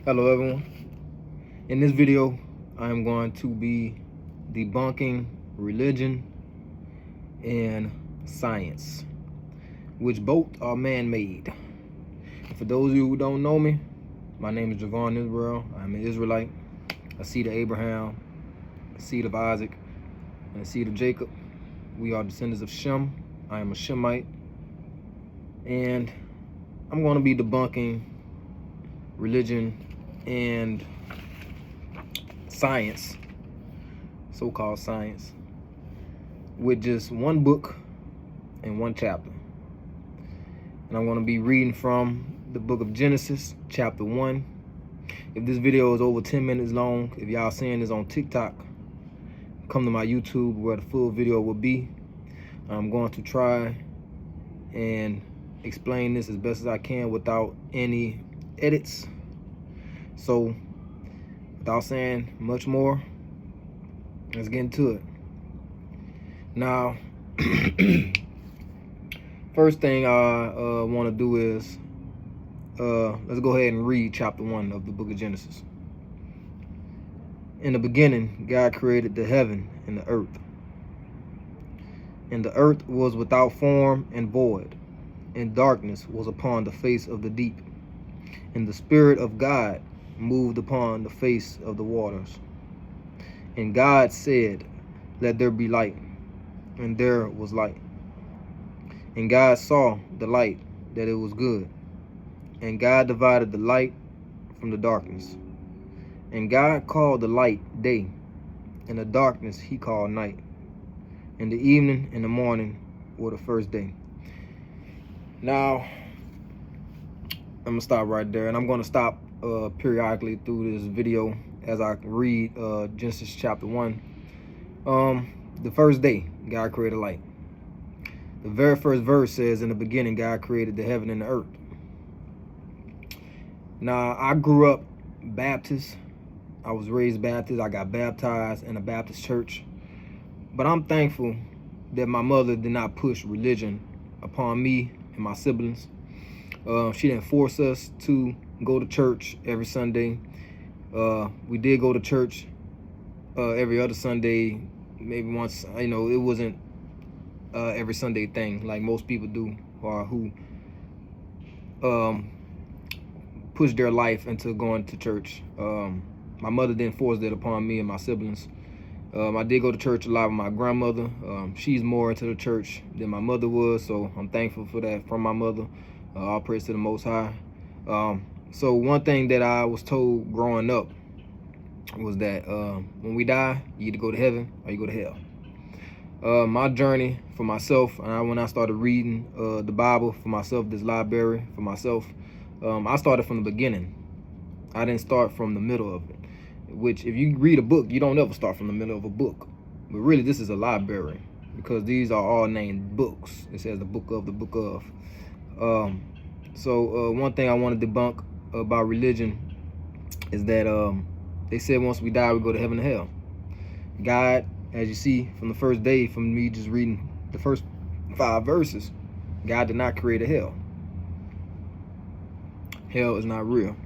Hello everyone. In this video, I am going to be debunking religion and science, which both are man-made. For those of you who don't know me, my name is Javon Israel. I'm an Israelite, a seed of Abraham, a seed of Isaac, and a seed of Jacob. We are descendants of Shem. I am a Shemite, and I'm going to be debunking religion and science, so-called science, with just one book and one chapter. And I'm going to be reading from the book of Genesis, chapter 1. If this video is over 10 minutes long, if y'all seeing this on TikTok, come to my YouTube where the full video will be. I'm going to try and explain this as best as I can without any edits. So without saying much more, let's get into it. Now, first thing I want to do is let's go ahead and read chapter 1 of the book of Genesis. In the beginning, God created the heaven and the earth. And the earth was without form and void, and darkness was upon the face of the deep. And the Spirit of God moved upon the face of the waters. And God said, "Let there be light." And there was light. And God saw the light, that it was good. And God divided the light from the darkness. And God called the light day, and the darkness he called night. And the evening and the morning were the first day. Now, I'm going to stop right there, and I'm going to stop periodically through this video as I read Genesis chapter 1. The first day, God created light. The very first verse says, "In the beginning, God created the heaven and the earth." Now, I grew up Baptist. I was raised Baptist. I got baptized in a Baptist church. But I'm thankful that my mother did not push religion upon me and my siblings. She didn't force us to go to church every Sunday. We did go to church every other Sunday, maybe once. It wasn't every Sunday thing like most people do, or who push their life into going to church. My mother didn't force that upon me and my siblings. I did go to church a lot with my grandmother. She's more into the church than my mother was, so I'm thankful for that from my mother. All praise to the Most High. So one thing that I was told growing up was that when we die, you either go to heaven or you go to hell. My journey for myself, and when I started reading the Bible for myself, this library for myself, I started from the beginning. I didn't start from the middle of it, which if you read a book, you don't ever start from the middle of a book. But really, this is a library because these are all named books. It says the book of, the book of. So one thing I want to debunk about religion is that they said once we die, we go to heaven and hell. God, as you see from the first day, from me just reading the first 5 verses, God did not create a hell. Hell is not real.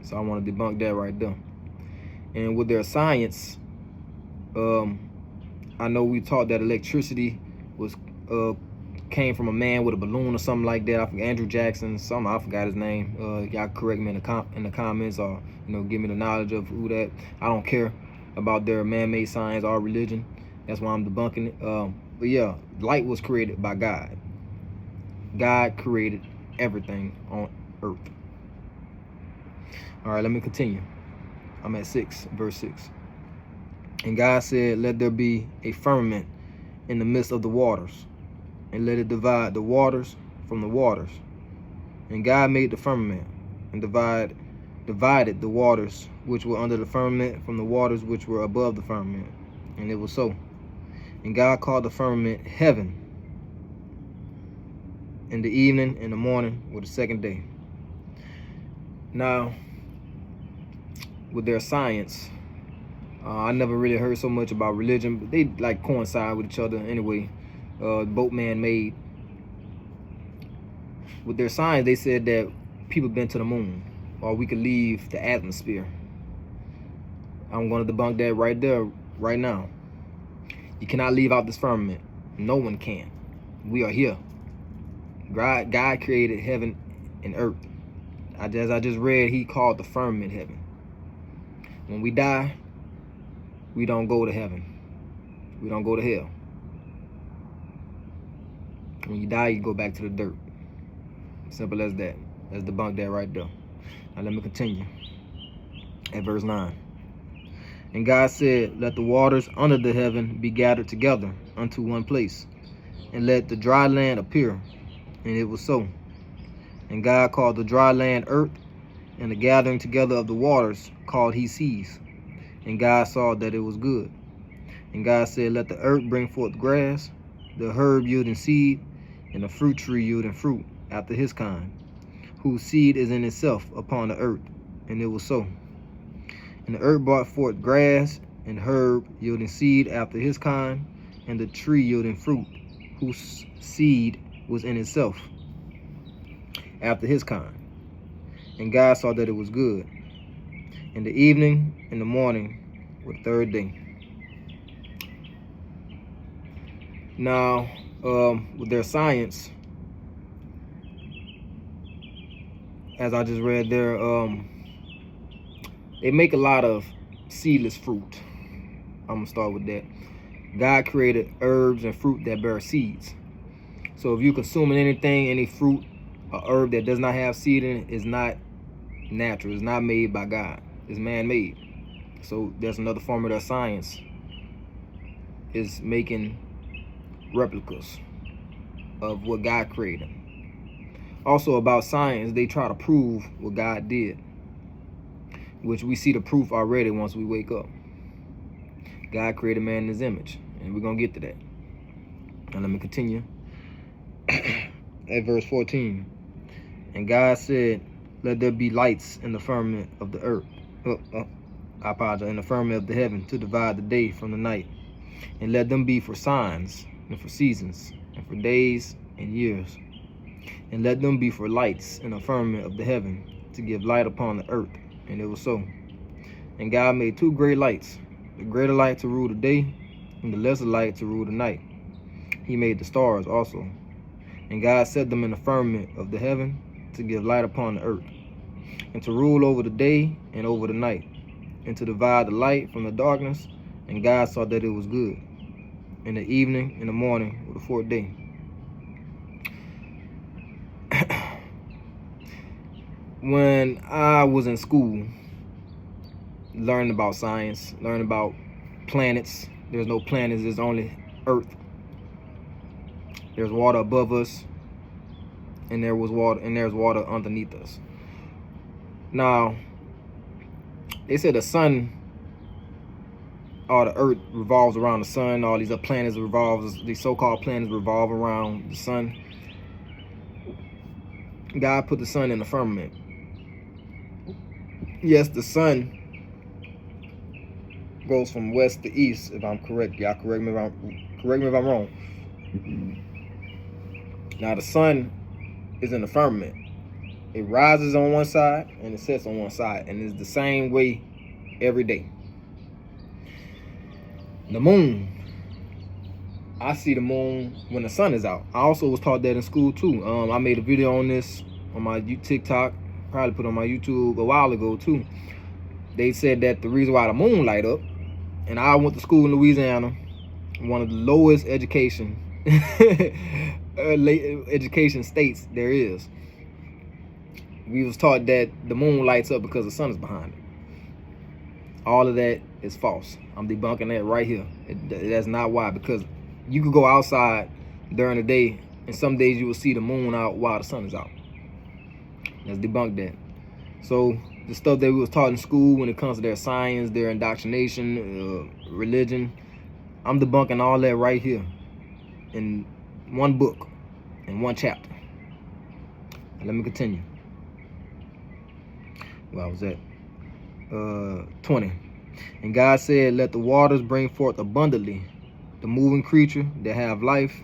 So I want to debunk that right there. And with their science, I know we taught that electricity was came from a man with a balloon or something like that. I forgot, Andrew Jackson, I forgot his name. Y'all correct me in the comments, or give me the knowledge of who that. I don't care about their man-made science or religion. That's why I'm debunking it. But yeah, light was created by God. God created everything on earth. All right, let me continue. I'm at 6, verse 6. And God said, "Let there be a firmament in the midst of the waters, and let it divide the waters from the waters. And God made the firmament, and divided the waters which were under the firmament from the waters which were above the firmament. And it was so. And God called the firmament heaven. And the evening and the morning were the second day." Now, with their science, I never really heard so much about religion, but they like coincide with each other anyway. Both man-made. With their science, they said that people been to the moon. or we could leave the atmosphere. I'm going to debunk that right there, right now. You cannot leave out this firmament. No one can. We are here. God created heaven and earth. As I just read, he called the firmament heaven. When we die, we don't go to heaven. We don't go to hell. When you die, you go back to the dirt. Simple as that. Let's debunk that right there. Now let me continue. At verse 9. And God said, let the waters under the heaven be gathered together unto one place, and let the dry land appear. And it was so. And God called the dry land earth, and the gathering together of the waters called he seas. And God saw that it was good. And God said, let the earth bring forth grass, the herb yielding seed, and the fruit tree yielding fruit after his kind, whose seed is in itself upon the earth. And it was so. And the earth brought forth grass and herb yielding seed after his kind, and the tree yielding fruit, whose seed was in itself after his kind. And God saw that it was good. And the evening and the morning were the third day. Now, with their science, as I just read there, they make a lot of seedless fruit. I'm gonna start with that. God created herbs and fruit that bear seeds. So if you're consuming anything, any fruit or herb that does not have seed in it, is not natural. It's not made by God. It's man-made. So there's another form of their science, is making replicas of what God created. Also about science, they try to prove what God did, which we see the proof already once we wake up. God created man in his image, and we're going to get to that. Now let me continue. At verse 14. And God said, let there be lights in the firmament of the earth. I apologize. In the firmament of the heaven, to divide the day from the night. And let them be for signs, and for seasons, and for days and years. And let them be for lights in the firmament of the heaven, to give light upon the earth. And it was so. And God made two great lights, the greater light to rule the day, and the lesser light to rule the night. He made the stars also. And God set them in the firmament of the heaven, to give light upon the earth, and to rule over the day and over the night, and to divide the light from the darkness. And God saw that it was good. And the evening and the morning were the fourth day. When I was in school, learning about science, learning about planets, there's no planets, there's only Earth. There's water above us, and there's water underneath us. Now, they said the sun or the earth revolves around the sun. All these other planets these so-called planets revolve around the sun. God put the sun in the firmament. Yes, the sun goes from west to east, if I'm correct. Y'all correct me if I'm wrong. Now the sun is in the firmament. It rises on one side and it sets on one side, and it's the same way every day. The moon, I see the moon when the sun is out. I also was taught that in school too. I made a video on this on my TikTok, probably put on my YouTube a while ago too. They said that the reason why the moon light up, and I went to school in Louisiana, one of the lowest education states there is. We was taught that the moon lights up because the sun is behind it. All of that is false. I'm debunking that right here. That's not why, because you could go outside during the day, and some days you will see the moon out while the sun is out. Let's debunk that. So the stuff that we was taught in school when it comes to their science, their indoctrination, religion, I'm debunking all that right here in one book, in one chapter. And let me continue. Where I was at? 20. And God said, let the waters bring forth abundantly the moving creature that have life,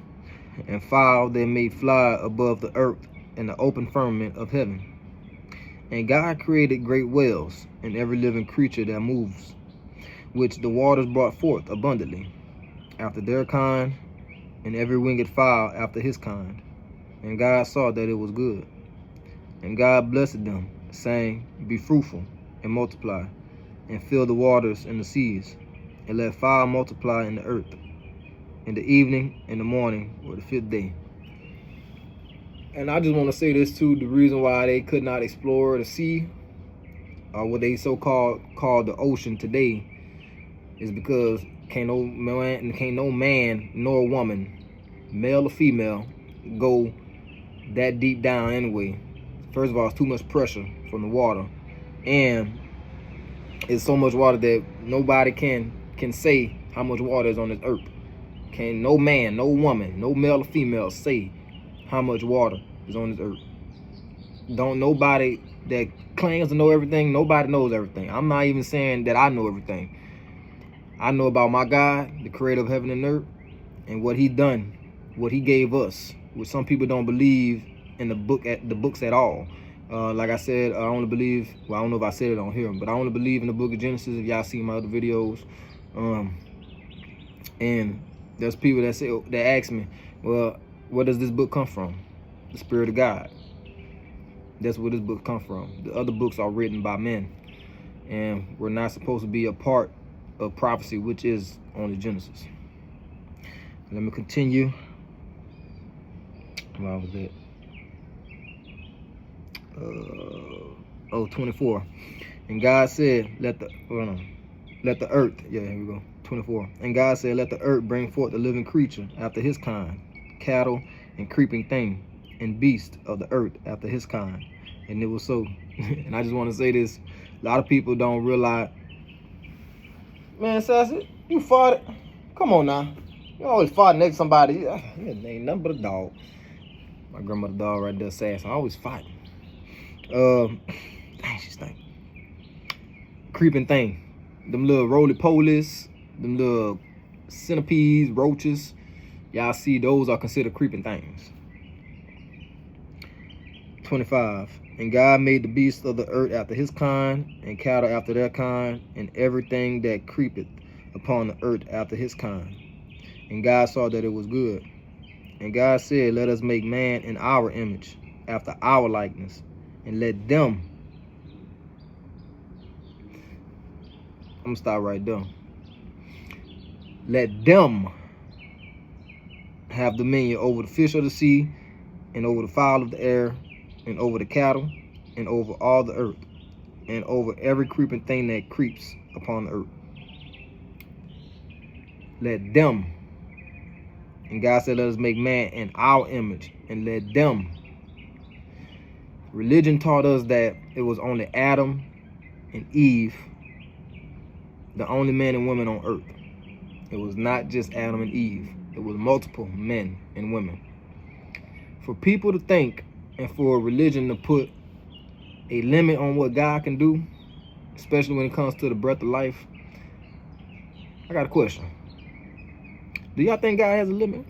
and fowl that may fly above the earth in the open firmament of heaven. And God created great whales and every living creature that moves, which the waters brought forth abundantly, after their kind, and every winged fowl after his kind. And God saw that it was good. And God blessed them, saying, Be fruitful, and multiply, and fill the waters and the seas, and let fowl multiply in the earth. In the evening and the morning were the 5th day. And I just want to say this too, the reason why they could not explore the sea, or what they so-called call the ocean today, is because can't no man nor woman, male or female, go that deep down anyway. First of all, it's too much pressure from the water, and it's so much water that nobody can say how much water is on this earth. Can no man, no woman, no male or female say how much water is on this earth. Don't nobody that claims to know everything, nobody knows everything. I'm not even saying that I know everything. I know about my God, the creator of heaven and earth, and what he done, what he gave us, which some people don't believe in the books at all. Like I said, I only believe, well, I don't know if I said it on here, but I only believe in the book of Genesis. If y'all see my other videos, and there's people that ask me, well, where does this book come from? The Spirit of God. That's where this book comes from. The other books are written by men, and we're not supposed to be a part of prophecy, which is only Genesis. Let me continue. Where was it? 24. And God said, let the earth, yeah, here we go, 24. And God said, let the earth bring forth a living creature after his kind, cattle and creeping thing, and beast of the earth after his kind. And it was so. And I just want to say this, a lot of people don't realize, man, Sassy, you farted. Come on now. You always fart next to somebody. It ain't nothing but a dog. My grandmother's dog right there, Sassy. I always fight. Dang, she stink. Creeping thing. Them little roly-polies, them little centipedes, roaches. Y'all see, those are considered creeping things. 25. And God made the beasts of the earth after his kind, and cattle after their kind, and everything that creepeth upon the earth after his kind. And God saw that it was good. And God said, let us make man in our image, after our likeness, and let them, I'm gonna stop right there. Let them have dominion over the fish of the sea, and over the fowl of the air, and over the cattle, and over all the earth, and over every creeping thing that creeps upon the earth. Let them. And God said, let us make man in our image, and let them. Religion taught us that it was only Adam and Eve, the only men and women on earth. It was not just Adam and Eve. It was multiple men and women. For people to think, and for religion to put a limit on what God can do, especially when it comes to the breath of life, I got a question. Do y'all think God has a limit?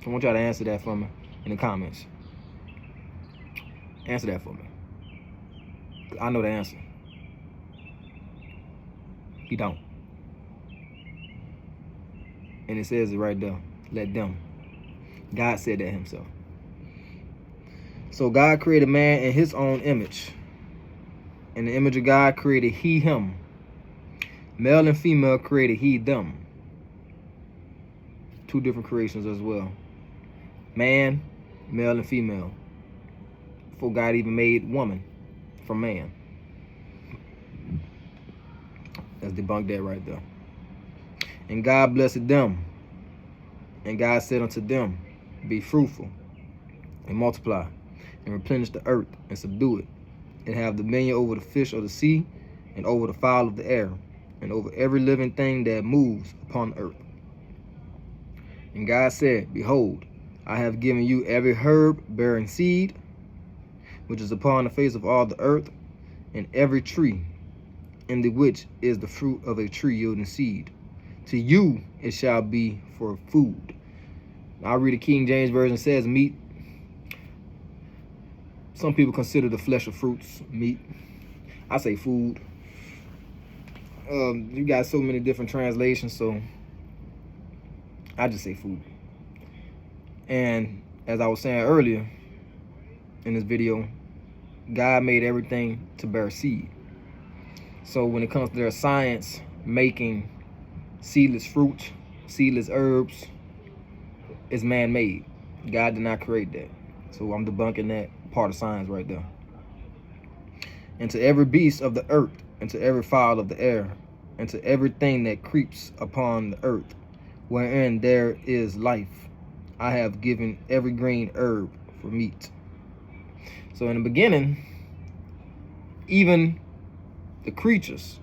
I want y'all to answer that for me in the comments. Answer that for me. I know the answer. He don't. And it says it right there. Let them. God said that himself. So God created man in his own image. In the image of God created he him. Male and female created he them. Two different creations as well. Man, male and female. Before God even made woman from man. Let's debunk that right there. And God blessed them. And God said unto them, be fruitful and multiply and replenish the earth and subdue it, and have dominion over the fish of the sea, and over the fowl of the air, and over every living thing that moves upon the earth. And God said, behold, I have given you every herb bearing seed, which is upon the face of all the earth, and every tree, in the which is the fruit of a tree yielding seed. To you it shall be for food. I'll read the King James Version. Says meat. Some people consider the flesh of fruits meat. I say food. You got so many different translations, so I just say food. And as I was saying earlier in this video, God made everything to bear seed. So when it comes to their science making seedless fruits, seedless herbs, it's man-made. God did not create that. So I'm debunking that part of science right there. And to every beast of the earth, and to every fowl of the air, and to everything that creeps upon the earth, wherein there is life, I have given every green herb for meat. So in the beginning, even the creatures,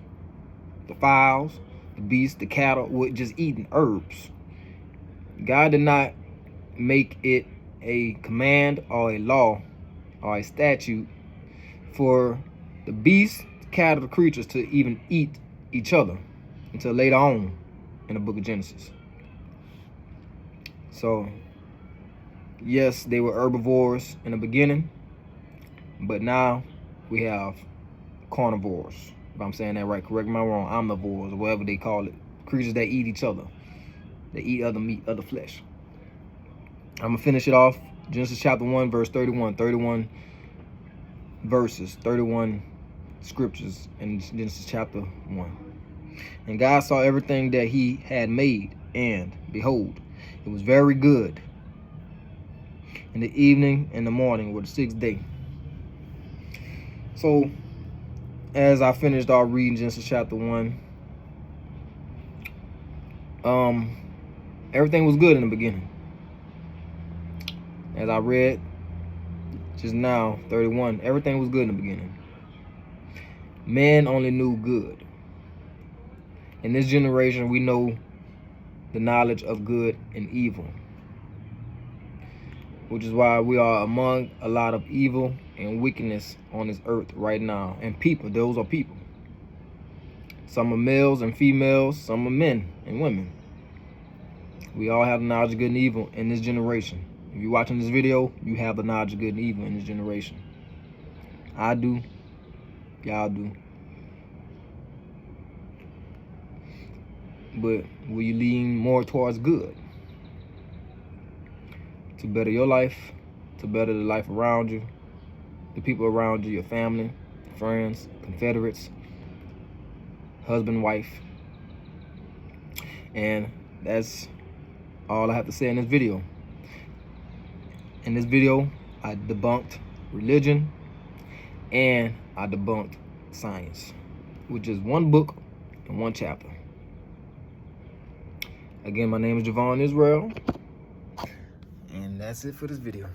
the fowls, the beasts, the cattle, were just eating herbs. God did not make it a command or a law or a statute for the beasts, the cattle, the creatures to even eat each other until later on in the book of Genesis. So yes, they were herbivores in the beginning, but now we have carnivores. If I'm saying that right, correct me if I'm wrong, omnivores, or whatever they call it. Creatures that eat each other. They eat other meat, other flesh. I'm going to finish it off. Genesis chapter 1, verse 31. 31 verses, 31 scriptures in Genesis chapter 1. And God saw everything that he had made, and behold, it was very good. In the evening and the morning were the sixth day. So, as I finished off reading Genesis chapter 1, everything was good in the beginning. As I read just now, 31, everything was good in the beginning. Man only knew good. In this generation, we know the knowledge of good and evil, which is why we are among a lot of evil and wickedness on this earth right now. And people, those are people. Some are males and females, some are men and women. We all have the knowledge of good and evil in this generation. If you're watching this video, you have the knowledge of good and evil in this generation. I do. Y'all do. But will you lean more towards good? To better your life, to better the life around you, the people around you, your family, friends, confederates, husband, wife. And that's all I have to say in this video. In this video, I debunked religion and I debunked science, which is one book and one chapter. Again, my name is Javon Israel, and that's it for this video.